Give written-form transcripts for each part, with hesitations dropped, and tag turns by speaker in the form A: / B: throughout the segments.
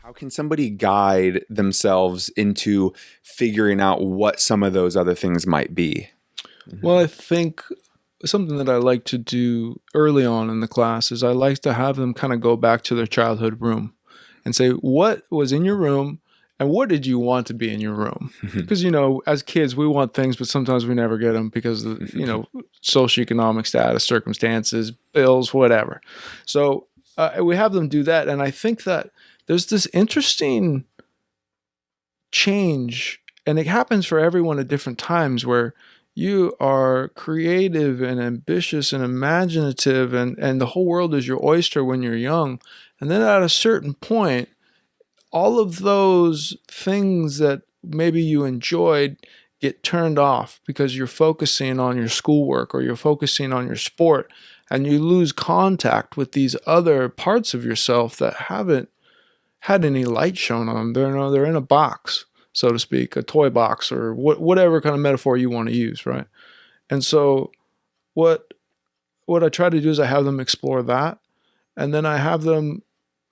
A: How can somebody guide themselves into figuring out what some of those other things might be?
B: Well, I think something that I like to do early on in the class is I like to have them kind of go back to their childhood room and say, what was in your room and what did you want to be in your room? Because, as kids, we want things, but sometimes we never get them because of, socioeconomic status, circumstances, bills, whatever. So we have them do that. And I think that there's this interesting change, and it happens for everyone at different times where you are creative and ambitious and imaginative and the whole world is your oyster when you're young. And then at a certain point, all of those things that maybe you enjoyed get turned off because you're focusing on your schoolwork or you're focusing on your sport, and you lose contact with these other parts of yourself that haven't had any light shown on them. They're in a box, so to speak, a toy box or whatever kind of metaphor you want to use, right? And so what I try to do is I have them explore that, and then I have them,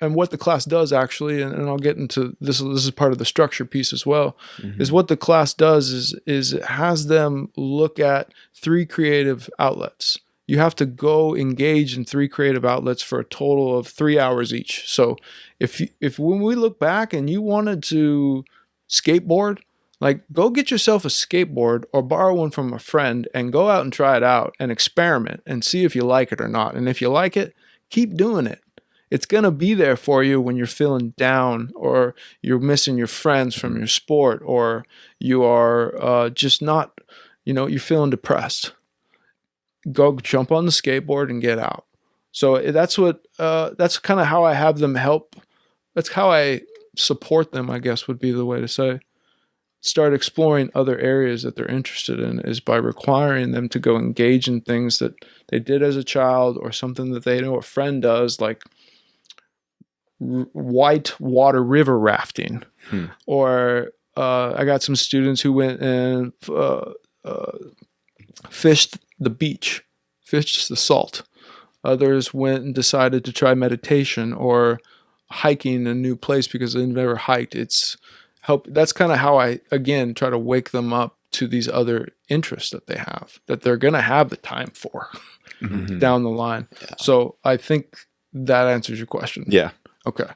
B: and what the class does actually, and I'll get into this. This is part of the structure piece as well. Is what the class does is it has them look at 3 creative outlets. You have to go engage in 3 creative outlets for a total of 3 hours each. So if when we look back and you wanted to skateboard, like, go get yourself a skateboard or borrow one from a friend and go out and try it out and experiment and see if you like it or not. And if you like it, keep doing it. It's going to be there for you when you're feeling down or you're missing your friends from your sport or you are just not, you're feeling depressed. Go jump on the skateboard and get out. So that's kind of how I have them help. That's how I support them, I guess would be the way to say. Start exploring other areas that they're interested in is by requiring them to go engage in things that they did as a child or something that they know a friend does, like white water river rafting. Or I got some students who went and fished the beach, fished the salt. Others went and decided to try meditation or hiking a new place because they've never hiked. That's kind of how I, again, try to wake them up to these other interests that they have, that they're going to have the time for down the line. Yeah. So I think that answers your question.
A: Yeah.
B: Okay.